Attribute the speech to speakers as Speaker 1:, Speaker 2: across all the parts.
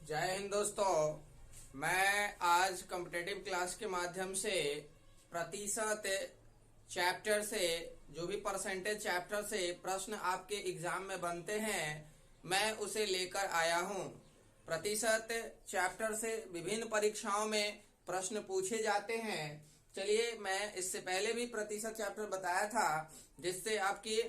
Speaker 1: जय हिंद दोस्तों। मैं आज कॉम्पिटेटिव क्लास के माध्यम से प्रतिशत चैप्टर से जो भी परसेंटेज चैप्टर से प्रश्न आपके एग्जाम में बनते हैं मैं उसे लेकर आया हूं। प्रतिशत चैप्टर से विभिन्न परीक्षाओं में प्रश्न पूछे जाते हैं। चलिए, मैं इससे पहले भी प्रतिशत चैप्टर बताया था जिससे आपके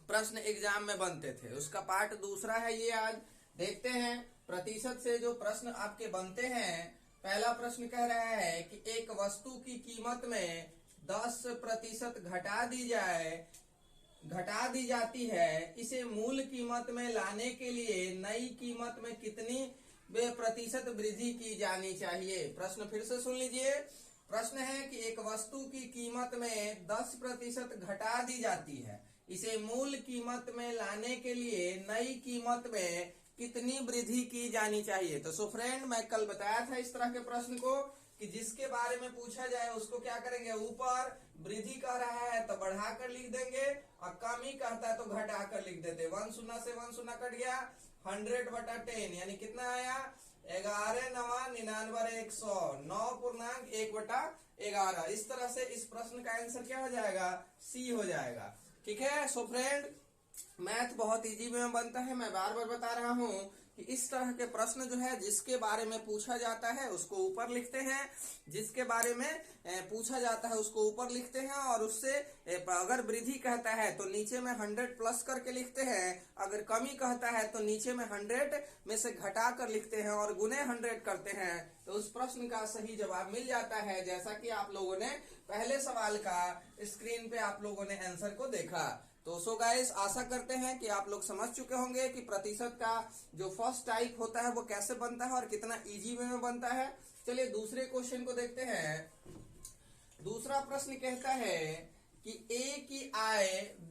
Speaker 1: प्रश्न एग्जाम में बनते थे, उसका पार्ट दूसरा है ये। आज देखते हैं प्रतिशत से जो प्रश्न आपके बनते हैं। पहला प्रश्न कह रहा है कि एक वस्तु की कीमत में 10% घटा दी जाती है, इसे मूल कीमत में लाने के लिए नई कीमत में कितनी प्रतिशत वृद्धि की जानी चाहिए। प्रश्न फिर से सुन लीजिए। प्रश्न है कि एक वस्तु की कीमत में 10% घटा दी जाती है, इसे मूल कीमत में लाने के लिए नई कीमत में कितनी वृद्धि की जानी चाहिए। तो सो फ्रेंड, मैं कल बताया था इस तरह के प्रश्न को कि जिसके बारे में पूछा जाए उसको क्या करेंगे, ऊपर वृद्धि कह रहा है तो बढ़ाकर लिख देंगे और कमी कहता है तो घटाकर लिख देते। 1 शून्य से 1 शून्य कट गया, 100/10 यानी कितना आया, 11 9 99 100, 9.1/11। इस तरह से इस प्रश्न का आंसर क्या हो जाएगा, सी हो जाएगा। ठीक है। सो फ्रेंड, मैथ बहुत इजी में बनता है। मैं बार बार बता रहा हूं कि इस तरह के प्रश्न जो है जिसके बारे में पूछा जाता है उसको ऊपर लिखते हैं, जिसके बारे में पूछा जाता है उसको ऊपर लिखते हैं, और उससे अगर वृद्धि कहता है तो नीचे में 100 प्लस करके लिखते हैं, अगर कमी कहता है तो नीचे में 100 में से घटा कर लिखते हैं और गुने 100 करते हैं, तो उस प्रश्न का सही जवाब मिल जाता है। जैसा कि आप लोगों ने पहले सवाल का स्क्रीन पे आप लोगों ने आंसर को देखा। तो सो गाइस, आशा करते हैं कि आप लोग समझ चुके होंगे कि प्रतिशत का जो फर्स्ट टाइप होता है वो कैसे बनता है और कितना इजी वे में बनता है। चलिए दूसरे क्वेश्चन को देखते हैं। दूसरा प्रश्न कहता है कि ए की आय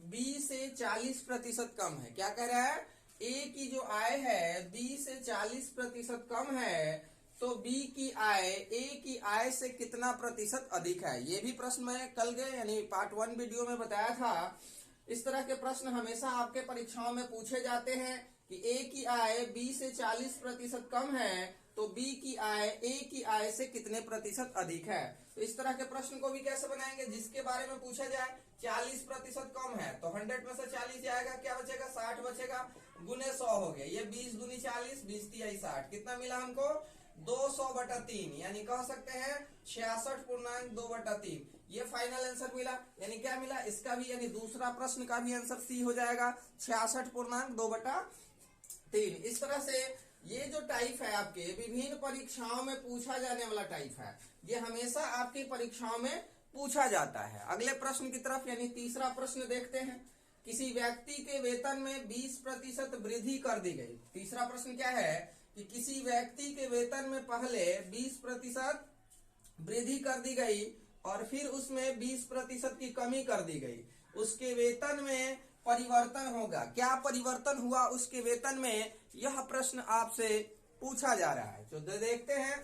Speaker 1: बी से 40% कम है। क्या कह रहा है, ए की जो आय है बी से 40% कम है, तो बी की आय ए की आय से कितना प्रतिशत अधिक है। ये भी प्रश्न मैं कल के यानी पार्ट 1 वीडियो में बताया था। इस तरह के प्रश्न हमेशा आपके परीक्षाओं में पूछे जाते हैं कि ए की आय बी से 40% कम है, तो बी की आय ए की आय से कितने प्रतिशत अधिक है। तो इस तरह के प्रश्न को भी कैसे बनाएंगे, जिसके बारे में पूछा जाए 40% कम है तो 100 में से 40 जाएगा, क्या बचेगा, 60 बचेगा, गुने 100 हो गया। ये 20 दूनी 40, 20 तिहाई 60, कितना मिला हमको, 200/3, यानी कह सकते हैं 66.2/3। ये फाइनल आंसर मिला। यानी क्या मिला, इसका भी यानी दूसरा प्रश्न का भी आंसर सी हो जाएगा, 66.2/3। इस तरह से ये जो टाइप है आपके विभिन्न परीक्षाओं में पूछा जाने वाला टाइप है, ये हमेशा आपकी परीक्षाओं में पूछा जाता है। अगले प्रश्न की तरफ यानी तीसरा प्रश्न देखते हैं। किसी व्यक्ति के वेतन में 20% वृद्धि कर दी गई। तीसरा प्रश्न क्या है कि किसी व्यक्ति के वेतन में पहले 20% वृद्धि कर दी गई और फिर उसमें 20% की कमी कर दी गई, उसके वेतन में परिवर्तन होगा। क्या परिवर्तन हुआ उसके वेतन में, यह प्रश्न आपसे पूछा जा रहा है। तो देखते हैं,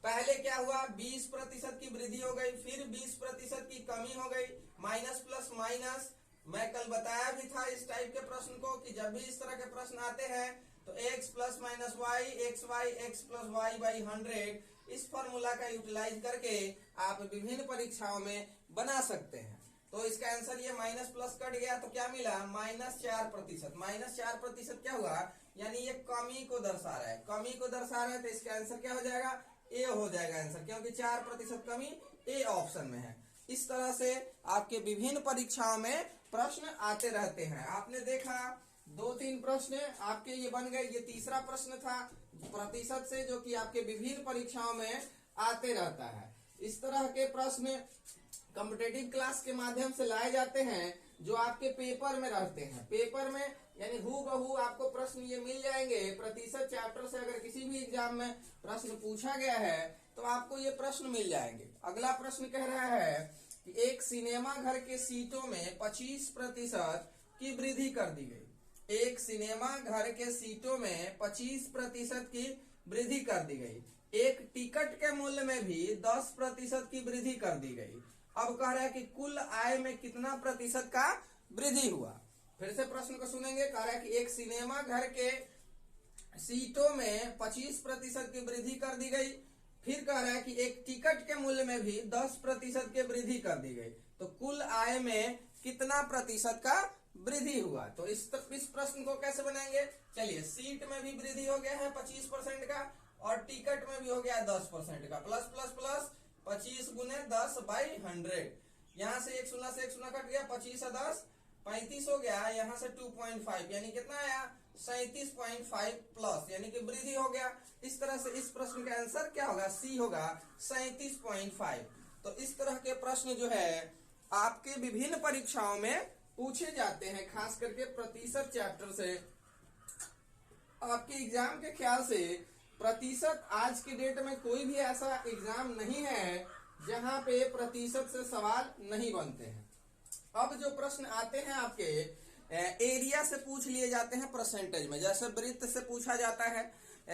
Speaker 1: पहले क्या हुआ, 20% की वृद्धि हो गई, फिर 20% की कमी हो गई, माइनस प्लस माइनस। मैं कल बताया भी था इस टाइप के प्रश्न को कि जब भी इस तरह के प्रश्न आते हैं तो x plus minus Y, X Y, X plus Y by 100, इस फॉर्मूला का यूटिलाइज करके आप विभिन्न परीक्षाओं में बना सकते हैं। तो इसका आंसर ये माइनस प्लस कट गया तो क्या मिला, -4%। -4% क्या हुआ, यानी ये कमी को दर्शा रहा है, कमी को दर्शा रहा है, तो इसका आंसर क्या हो जाएगा, ए हो जाएगा आंसर, क्योंकि 4% कमी ए ऑप्शन में है। इस तरह से आपके विभिन्न परीक्षाओं में प्रश्न आते रहते हैं। आपने देखा 2-3 प्रश्न आपके ये बन गए। ये तीसरा प्रश्न था प्रतिशत से, जो कि आपके विभिन्न परीक्षाओं में आते रहता है। इस तरह के प्रश्न कॉम्पिटेटिव क्लास के माध्यम से लाए जाते हैं जो आपके पेपर में रहते हैं। पेपर में यानी हूबहू आपको प्रश्न ये मिल जाएंगे। प्रतिशत चैप्टर से अगर किसी भी एग्जाम में प्रश्न पूछा गया है तो आपको ये प्रश्न मिल जाएंगे। अगला प्रश्न कह रहा है कि एक सिनेमा घर के सीटों में 25% की वृद्धि कर दी गई। एक सिनेमा घर के सीटों में 25% की वृद्धि कर दी गई। एक टिकट के मूल्य में भी 10% की वृद्धि कर दी गई। अब कह रहा है कि कुल आय में कितना प्रतिशत का वृद्धि हुआ। फिर से प्रश्न को सुनेंगे। कह रहा है कि एक सिनेमा घर के सीटों में 25% की वृद्धि कर दी गई। फिर कह रहा है कि एक टिकट के मूल्य में भी 10% की वृद्धि कर दी गई। तो कुल आय में कितना प्रतिशत का वृद्धि हुआ? तो इस प्रश्न को कैसे बनाएंगे? चलिए, सीट में भी वृद्धि हो गया है 25% का, और टिकट में भी हो गया 10% का। प्लस प्लस प्लस 25 गुने 10/100। यहां से एक शून्य कट गया, 25 से 10 35 हो गया। यहां से 2.5 यानी कितना आया? 37.5 प्लस, यानी कि वृद्धि हो गया। इस तरह से इस प्रश्न का आंसर क्या होगा? सी होगा 37.5। तो इस तरह के प्रश्न जो है आपके विभिन्न परीक्षाओं में पूछे जाते हैं, खास करके प्रतिशत चैप्टर से। आपके एग्जाम के ख्याल से प्रतिशत आज के डेट में कोई भी ऐसा एग्जाम नहीं है जहां पे प्रतिशत से सवाल नहीं बनते हैं। अब जो प्रश्न आते हैं आपके एरिया से पूछ लिए जाते हैं परसेंटेज में। जैसे वृत्त से पूछा जाता है,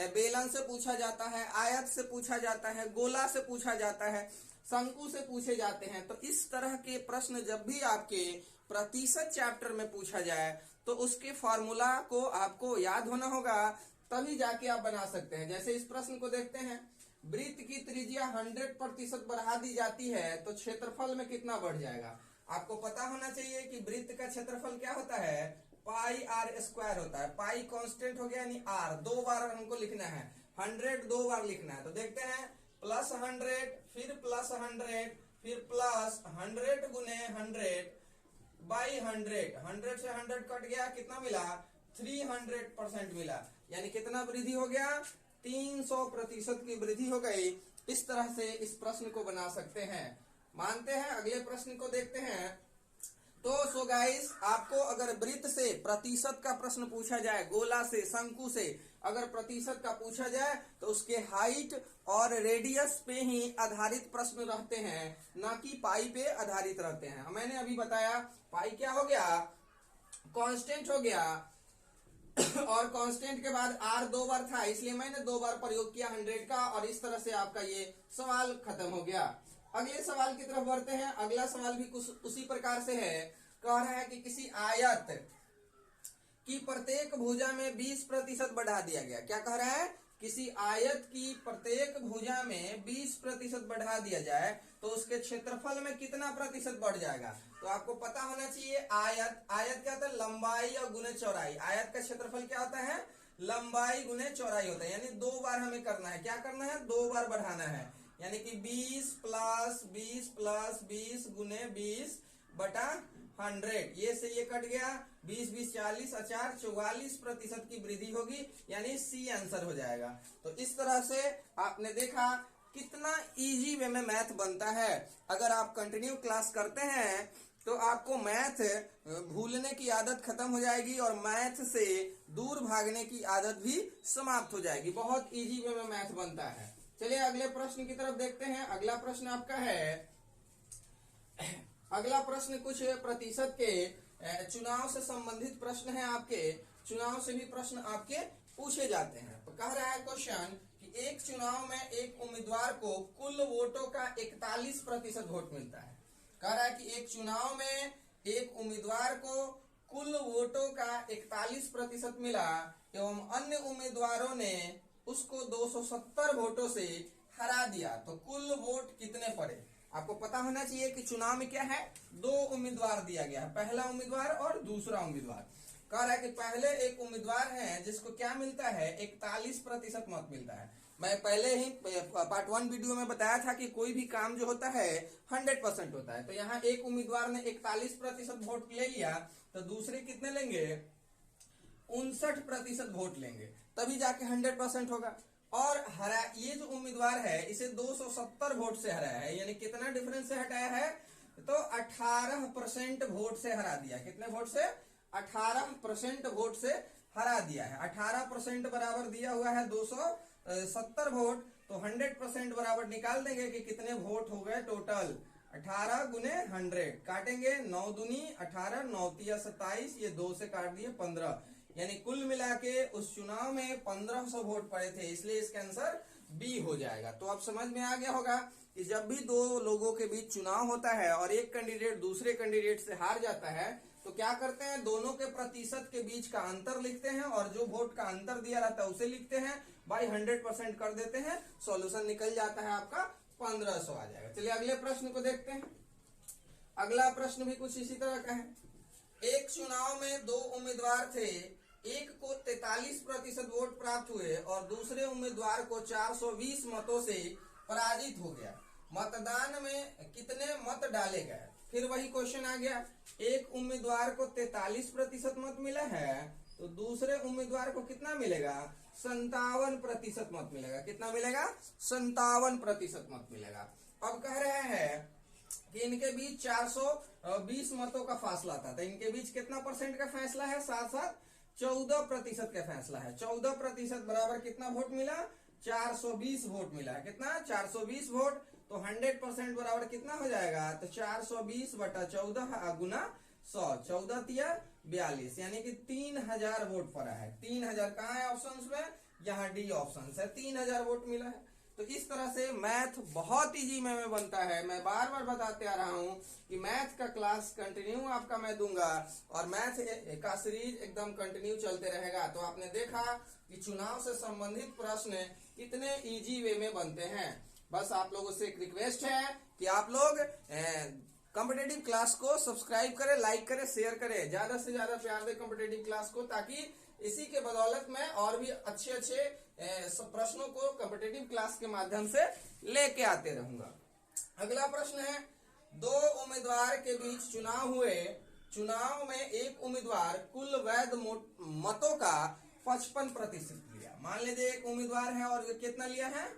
Speaker 1: बेलन से पूछा जाता है, आयत से पूछा जाता है, गोला से पूछा जाता है, शंकु से पूछे जाते हैं। तो इस तरह के प्रश्न जब भी आपके प्रतिशत चैप्टर में पूछा जाए तो उसके फॉर्मूला को आपको याद होना होगा, तभी जाके आप बना सकते हैं। जैसे इस प्रश्न को देखते हैं, वृत्त की त्रिज्या 100% बढ़ा दी जाती है तो क्षेत्रफल में कितना बढ़ जाएगा? आपको पता होना चाहिए कि वृत्त का क्षेत्रफल क्या होता है? पाई आर स्क्वायर होता है। पाई कांस्टेंट हो गया, यानी आर 2 बार हमको लिखना है, 100 2 बार लिखना है। तो देखते हैं, प्लस 100, फिर प्लस 100, फिर प्लस 100 गुने 100/100। 100 से 100 कट गया, कितना मिला? 300% मिला। यानी कितना वृद्धि हो गया? 300% की वृद्धि हो गई। इस तरह से इस प्रश्न को बना सकते हैं। मानते हैं। अगले प्रश्न को देखते हैं। तो सो गाइस, आपको अगर वृत्त से प्रतिशत का प्रश्न पूछा जाए, गोला से, शंकु से अगर प्रतिशत का पूछा जाए तो उसके हाइट और रेडियस पे ही आधारित प्रश्न रहते हैं, ना कि पाई पे आधारित रहते हैं। मैंने अभी बताया पाई क्या हो गया? कांस्टेंट हो गया, और कांस्टेंट के बाद आर 2 बार था, इसलिए मैंने 2 बार प्रयोग किया 100 का, और इस तरह से आपका ये सवाल खत्म हो गया। अगले सवाल की तरफ बढ़ते हैं। अगला सवाल भी कुछ उसी प्रकार से है। कह रहा है कि किसी आयत की प्रत्येक भुजा में 20% बढ़ा दिया गया। क्या कह रहा है? किसी आयत की प्रत्येक भुजा में 20% बढ़ा दिया जाए तो उसके क्षेत्रफल में कितना प्रतिशत बढ़ जाएगा? तो आपको पता होना चाहिए, आयत क्या होता है? लंबाई और गुने चौड़ाई। आयत का क्षेत्रफल क्या होता है? लंबाई गुने चौड़ाई होता है। यानी 2 बार हमें करना है। क्या करना है? 2 बार बढ़ाना है। यानी कि 20 प्लस 20 प्लस 20 गुने 20/100। ये से ये कट गया, 20 20 40 4 44% की वृद्धि होगी, यानी सी आंसर हो जाएगा। तो इस तरह से आपने देखा कितना इजी वे में मैथ बनता है। अगर आप कंटिन्यू क्लास करते हैं तो आपको मैथ भूलने की आदत खत्म हो जाएगी और मैथ से दूर भागने की आदत भी समाप्त हो जाएगी। बहुत इजी वे में मैथ बनता है। चलिए अगले प्रश्न की तरफ देखते हैं। अगला प्रश्न आपका है, अगला प्रश्न कुछ प्रतिशत के चुनाव से संबंधित प्रश्न है। आपके चुनाव से भी प्रश्न आपके पूछे जाते हैं। तो कह रहा है क्वेश्चन कि एक चुनाव में एक उम्मीदवार को कुल वोटों का 41% वोट मिलता है। कह रहा है कि एक चुनाव में एक उम्मीदवार को कुल वोटों का 41% मिला एवं अन्य उम्मीदवारों ने उसको 270 वोटों से हरा दिया, तो कुल वोट कितने पड़े? आपको पता होना चाहिए कि चुनाव में क्या है? 2 उम्मीदवार दिया गया है, पहला उम्मीदवार और दूसरा उम्मीदवार। कह रहा है कि पहले एक उम्मीदवार है जिसको क्या मिलता है? 41% मत मिलता है। मैं पहले ही पार्ट 1 वीडियो में बताया था कि कोई भी काम जो होता है 100% होता है। तो यहाँ एक उम्मीदवार ने 41% वोट ले लिया, तो दूसरे कितने लेंगे? 59% वोट लेंगे, तभी जाके 100% होगा। और हरा ये जो उम्मीदवार है इसे 270 वोट से हराया है, यानी कितना डिफरेंस से हटाया है? तो 18% वोट से हरा दिया। कितने वोट से? 18% वोट से हरा दिया है। 18% बराबर दिया हुआ है 270 वोट, तो 100% बराबर निकाल देंगे कि कितने वोट हो गए टोटल। 18 गुने 100 काटेंगे, 9 दूनी 18, 9 तिया 27, ये 2 से काट दिए 15, यानी कुल मिला के उस चुनाव में 1500 वोट पड़े थे, इसलिए इसका आंसर बी हो जाएगा। तो अब समझ में आ गया होगा कि जब भी 2 लोगों के बीच चुनाव होता है और एक कैंडिडेट दूसरे कैंडिडेट से हार जाता है तो क्या करते हैं, दोनों के प्रतिशत के बीच का अंतर लिखते हैं और जो वोट का अंतर दिया रहता है उसे लिखते हैं, बाई 100% कर देते हैं, सॉल्यूशन निकल जाता है आपका 1500 आ जाएगा। चलिए अगले प्रश्न को देखते हैं। अगला प्रश्न भी कुछ इसी तरह का है। एक चुनाव में दो उम्मीदवार थे, एक को 43% वोट प्राप्त हुए और दूसरे उम्मीदवार को 420 मतों से पराजित हो गया। मतदान में कितने मत डाले गए? फिर वही क्वेश्चन आ गया, एक उम्मीदवार को 43% मत मिला है तो दूसरे उम्मीदवार को कितना मिलेगा? 57% मत मिलेगा। कितना मिलेगा? 57% मत मिलेगा। अब कह रहे हैं कि इनके बीच 420 मतों का फासला था, तो इनके बीच कितना परसेंट का फैसला है? साथ साथ 14% का फैसला है। 14% बराबर कितना वोट मिला? 420 वोट मिला है। कितना? 420 वोट। तो 100% बराबर कितना हो जाएगा? तो 420 बटा 14 गुना 100, 14 तिया 42, यानी कि 3000 वोट पड़ा है। 3000 कहाँ है ऑप्शन में? यहाँ डी ऑप्शन है। 3000 वोट मिला है। तो इस तरह से मैथ बहुत इजी में बनता है। मैं बार बार बताते आ रहा हूँ कि मैथ का क्लास कंटिन्यू आपका मैं दूंगा और मैथ का सीरीज एकदम कंटिन्यू चलते रहेगा। तो आपने देखा कि चुनाव से संबंधित प्रश्न कितने इजी वे में बनते हैं। बस आप लोगों से एक रिक्वेस्ट है कि आप लोग कॉम्पिटेटिव क्लास को सब्सक्राइब करें, लाइक करें, शेयर करें, ज्यादा से ज्यादा प्यार दें कॉम्पिटेटिव क्लास को, ताकि इसी के बदौलत में और भी अच्छे अच्छे प्रश्नों को कॉम्पिटेटिव क्लास के माध्यम से लेके आते रहूंगा। अगला प्रश्न है, दो उम्मीदवार के बीच चुनाव हुए, चुनाव में एक उम्मीदवार कुल वैध मतों का 55% लिया। मान लीजिए एक उम्मीदवार है और कितना लिया है?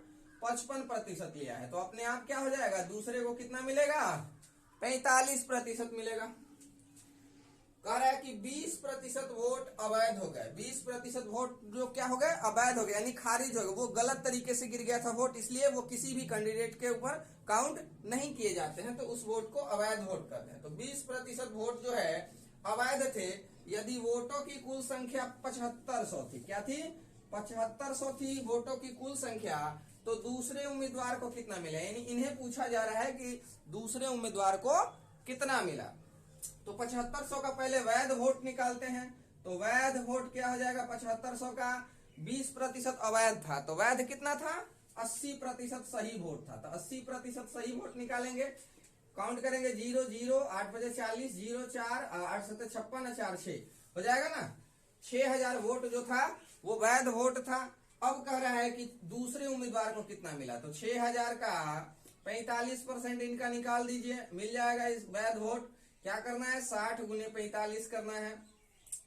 Speaker 1: 55% लिया है। तो अपने आप क्या हो जाएगा? दूसरे को कितना मिलेगा? 45% मिलेगा। कह रहा है कि 20% वोट अवैध हो गए। 20% वोट जो क्या हो गए? अवैध हो गए, यानी खारिज हो गए। वो गलत तरीके से गिर गया था वोट, इसलिए वो किसी भी कैंडिडेट के ऊपर काउंट नहीं किए जाते हैं, तो उस वोट को अवैध वोट कहते हैं। तो 20% वोट जो है अवैध थे। यदि वोटों की कुल संख्या 7500 थी, क्या थी? 7500 थी वोटों की कुल संख्या, तो दूसरे उम्मीदवार को कितना मिला? यानी इन्हें पूछा जा रहा है कि दूसरे उम्मीदवार को कितना मिला। तो 7500 का पहले वैध वोट निकालते हैं। तो वैध वोट क्या हो जाएगा? 7500 का 20% अवैध था, तो वैध कितना था? 80% सही वोट था। तो 80% सही वोट निकालेंगे, काउंट करेंगे 0 0 8 बजे 40 0 4 8 7 56 4 6 हो जाएगा ना। 6000 वोट जो था वो वैध वोट था। अब कह रहा है कि दूसरे उम्मीदवार को कितना मिला। तो 6000 का 45% इनका निकाल दीजिए, मिल जाएगा इस वैध वोट। क्या करना है? 60 गुने 45 करना है।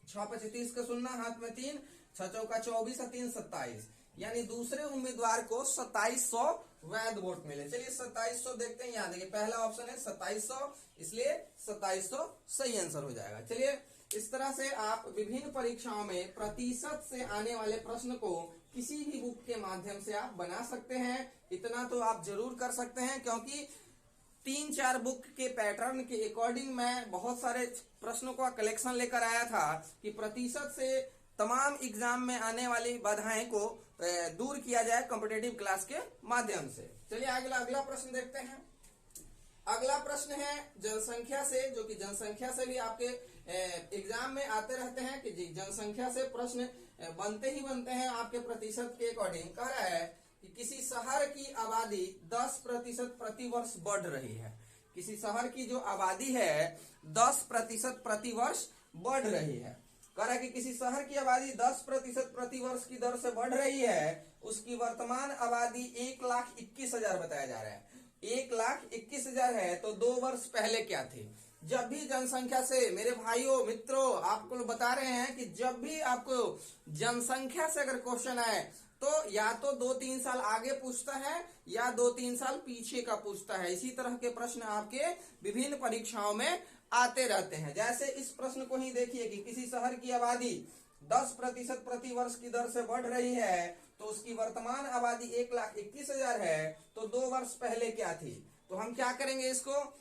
Speaker 1: 6 5 30 का सुनना, हाथ में 3, 6 चौका 24 और 3 27, यानी दूसरे उम्मीदवार को 2700 वैध वोट मिले। चलिए 2700 देखते हैं। यहाँ देखिए पहला ऑप्शन है 2700, इसलिए 2700 सही आंसर हो जाएगा। चलिए इस तरह से आप विभिन्न परीक्षाओं में प्रतिशत से आने वाले प्रश्न को किसी भी बुक के माध्यम से आप बना सकते हैं। इतना तो आप जरूर कर सकते हैं, क्योंकि 3-4 बुक के पैटर्न के अकॉर्डिंग मैं बहुत सारे प्रश्नों का कलेक्शन लेकर आया था कि प्रतिशत से तमाम एग्जाम में आने वाली बाधाएं को दूर किया जाए कॉम्पिटेटिव क्लास के माध्यम से। चलिए अगला प्रश्न देखते हैं। अगला प्रश्न है जनसंख्या से, जो कि जनसंख्या से भी आपके एग्जाम में आते रहते हैं कि जी जनसंख्या से प्रश्न बनते ही बनते हैं आपके प्रतिशत के अकॉर्डिंग। कह रहा है कि किसी शहर की आबादी 10% प्रति वर्ष बढ़ रही है। किसी शहर की जो आबादी है 10% प्रति वर्ष बढ़ रही है। कह रहा है कि किसी शहर की आबादी 10% प्रति वर्ष की दर से बढ़ रही है। उसकी वर्तमान आबादी 1,21,000 बताया जा रहा है। 1,21,000 है, तो 2 वर्ष पहले क्या थी? जब भी जनसंख्या से, मेरे भाइयों मित्रों, आपको बता रहे हैं कि जब भी आपको जनसंख्या से अगर क्वेश्चन आए तो या तो 2-3 साल आगे पूछता है या 2-3 साल पीछे का पूछता है। इसी तरह के प्रश्न आपके विभिन्न परीक्षाओं में आते रहते हैं। जैसे इस प्रश्न को ही देखिए कि किसी शहर की आबादी 10% प्रति वर्ष की दर से बढ़ रही है, तो उसकी वर्तमान आबादी 1,21,000 है, तो 2 वर्ष पहले क्या थी? तो हम क्या करेंगे, इसको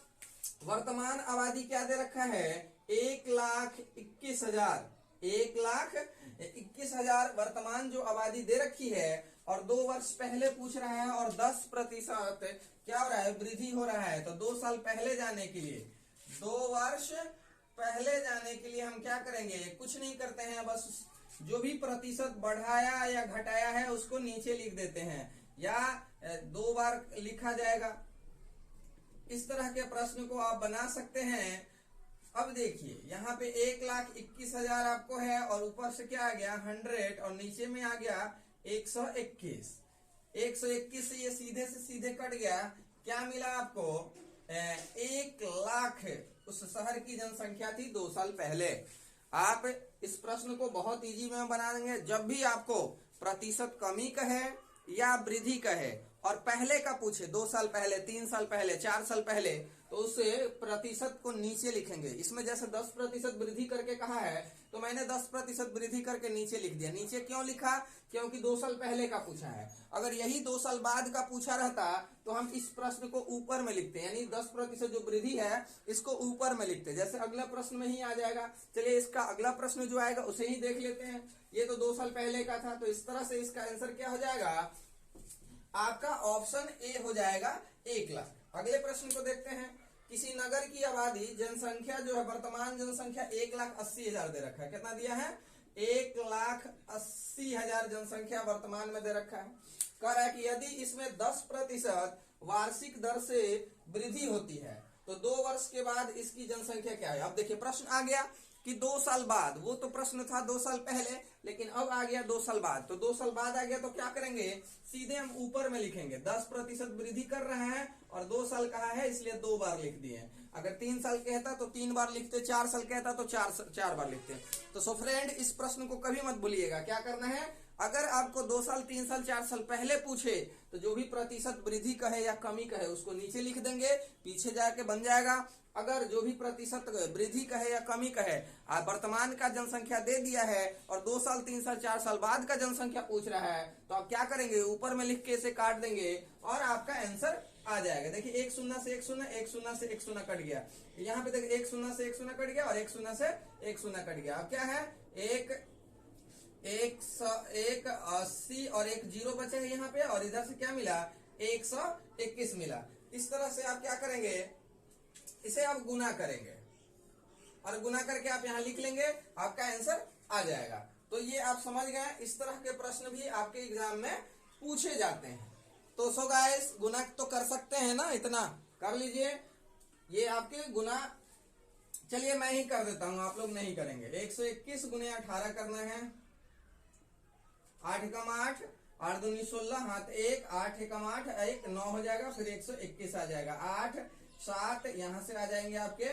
Speaker 1: वर्तमान आबादी क्या दे रखा है? 1,21,000। 1,21,000 वर्तमान जो आबादी दे रखी है और 2 वर्ष पहले पूछ रहा है और 10% क्या हो रहा है? वृद्धि हो रहा है। तो 2 साल पहले जाने के लिए 2 वर्ष पहले जाने के लिए हम क्या करेंगे, कुछ नहीं करते हैं, बस जो भी प्रतिशत बढ़ाया या घटाया है उसको नीचे लिख देते हैं, या 2 बार लिखा जाएगा। इस तरह के प्रश्न को आप बना सकते हैं। अब देखिए यहाँ पे 1,21,000 आपको है, और ऊपर से क्या आ गया 100, और नीचे में आ गया 121। 121 से ये सीधे से सीधे कट गया, क्या मिला आपको 1,00,000 उस शहर की जनसंख्या थी 2 साल पहले। आप इस प्रश्न को बहुत इजी में बना देंगे। जब भी आपको प्रतिशत कमी कहे या वृद्धि कहे और पहले का पूछे, 2 साल पहले, 3 साल पहले, 4 साल पहले, तो उसे प्रतिशत को नीचे लिखेंगे। इसमें जैसे 10% वृद्धि करके कहा है तो मैंने 10% वृद्धि करके नीचे लिख दिया। नीचे क्यों लिखा, क्योंकि 2 साल पहले का पूछा है। अगर यही 2 साल बाद का पूछा रहता तो हम इस प्रश्न को ऊपर में लिखते, यानी 10% जो वृद्धि है इसको ऊपर में लिखते, जैसे अगला प्रश्न में ही आ जाएगा। चलिए इसका अगला प्रश्न जो आएगा उसे ही देख लेते हैं। ये तो 2 साल पहले का था, तो इस तरह से इसका आंसर क्या हो जाएगा, आपका ऑप्शन ए हो जाएगा 1,00,000। अगले प्रश्न को देखते हैं। किसी नगर की आबादी जनसंख्या जो है, वर्तमान जनसंख्या 1,80,000 दे रखा है। कितना दिया है, 1,80,000 जनसंख्या वर्तमान में दे रखा है। कह रहा है कि यदि इसमें 10% वार्षिक दर से वृद्धि होती है तो 2 वर्ष के बाद इसकी जनसंख्या क्या है। अब देखिए प्रश्न आ गया कि 2 साल बाद, वो तो प्रश्न था 2 साल पहले, लेकिन अब आ गया 2 साल बाद। तो 2 साल बाद आ गया तो क्या करेंगे, सीधे हम ऊपर में लिखेंगे। 10% वृद्धि कर रहे हैं और 2 साल कहा है इसलिए 2 बार लिख दिए। अगर 3 साल कहता तो 3 बार लिखते, 4 साल कहता तो 4 बार लिखते। तो सो फ्रेंड, इस प्रश्न को कभी मत भूलिएगा। क्या करना है, अगर आपको 2 साल, 3 साल, 4 साल पहले पूछे तो जो भी प्रतिशत वृद्धि कहे या कमी कहे उसको नीचे लिख देंगे, पीछे जाके बन जाएगा। अगर जो भी प्रतिशत वृद्धि कहे या कमी कहे, वर्तमान का जनसंख्या दे दिया है और 2 साल, 3 साल, 4 साल बाद का जनसंख्या पूछ रहा है, तो आप क्या करेंगे, ऊपर में लिख के इसे काट देंगे और आपका आंसर आ जाएगा। देखिए 1 0 से 1 0, 1 0 से 1 0 कट गया। यहाँ पे देखिए 1 0 से 1 0 कट गया और 1 0 से 1 0 कट गया। अब क्या है, 180 और 1 0 बचे हैं यहाँ पे, और इधर से क्या मिला, 121 मिला। इस तरह से आप क्या करेंगे, इसे आप गुना करेंगे और गुना करके आप यहाँ लिख लेंगे, आपका आंसर आ जाएगा। तो ये आप समझ गए, इस तरह के प्रश्न भी आपके एग्जाम में पूछे जाते हैं। तो सो गाइस, गुना तो कर सकते हैं ना, इतना कर लीजिए। ये आपके गुना, चलिए मैं ही कर देता हूं, आप लोग नहीं करेंगे। 121 गुने 18 करना है। 8 एकम 8, 8 दूनी 16, हाथ 1, 8 एकम 8, 1 9 हो जाएगा, फिर 121 आ जाएगा। 8 7 यहाँ से आ जाएंगे आपके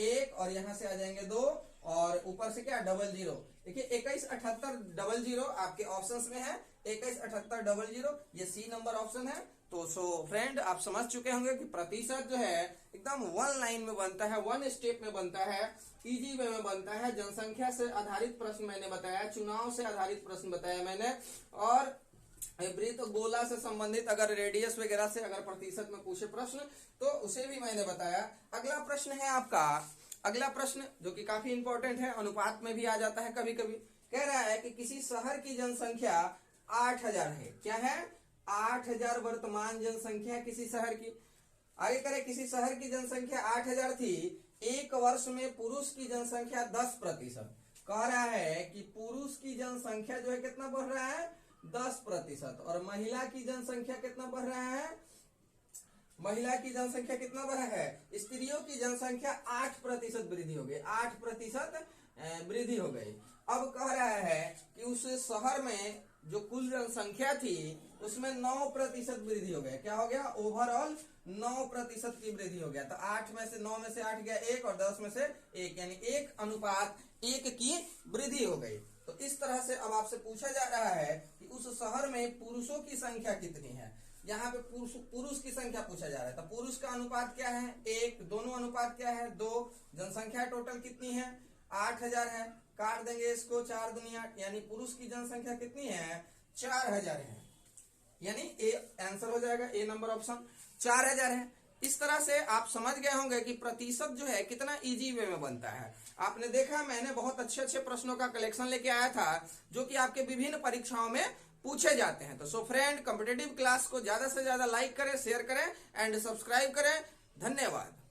Speaker 1: 1, और यहाँ से आ जाएंगे 2, और ऊपर से क्या 00। देखिए 21 78 00 आपके ऑप्शंस में है। 21 78 00 ये सी नंबर ऑप्शन है। तो सो फ्रेंड, आप समझ चुके होंगे कि प्रतिशत जो है एकदम 1 लाइन में बनता है, 1 स्टेप में बनता है, इजी वे में बनता है। जनसंख्या से आधारित प्रश्न मैंने बताया, चुनाव से आधारित प्रश्न बताया मैंने, और वृत्त गोला से संबंधित अगर रेडियस वगैरह से अगर प्रतिशत में पूछे प्रश्न तो उसे भी मैंने बताया। अगला प्रश्न है आपका, अगला प्रश्न जो कि काफी इंपॉर्टेंट है, अनुपात में भी आ जाता है कभी कभी। कह रहा है कि किसी शहर की जनसंख्या 8,000 है। क्या है, 8,000 वर्तमान जनसंख्या किसी शहर की। आगे करें, किसी शहर की जनसंख्या 8,000 थी, 1 वर्ष में पुरुष की जनसंख्या 10%। कह रहा है कि पुरुष की जनसंख्या जो है कितना बढ़ रहा है, 10%, और महिला की जनसंख्या कितना बढ़ रहा है, महिला की जनसंख्या कितना बढ़ा है, स्त्रियों की जनसंख्या 8% वृद्धि हो गई, 8% वृद्धि हो गई। अब कह रहा है कि उस शहर में जो कुल जनसंख्या थी उसमें 9% वृद्धि हो गया। क्या हो गया, ओवरऑल 9% की वृद्धि हो गया। तो 8 में से 9 में से 8 गया 1, और 10 में से 1, यानी 1:1 की वृद्धि हो गई। तो इस तरह से अब आपसे पूछा जा रहा है कि उस शहर में पुरुषों की संख्या कितनी है। यहाँ पे पुरुष की संख्या पूछा जा रहा है। तो पुरुष का अनुपात क्या है, 1, दोनों अनुपात क्या है, 2। जनसंख्या टोटल कितनी है, 8,000 है। काट देंगे इसको, 4 दूनी 8, यानी पुरुष की जनसंख्या कितनी है, 4,000 है। यानी ए आंसर हो जाएगा, ए नंबर ऑप्शन 4,000 है। इस तरह से आप समझ गए होंगे कि प्रतिशत जो है कितना इजी वे में बनता है। आपने देखा, मैंने बहुत अच्छे अच्छे प्रश्नों का कलेक्शन लेके आया था जो कि आपके विभिन्न परीक्षाओं में पूछे जाते हैं। तो सो फ्रेंड, कॉम्पिटिटिव क्लास को ज्यादा से ज्यादा लाइक करें, शेयर करें एंड सब्सक्राइब करें। धन्यवाद।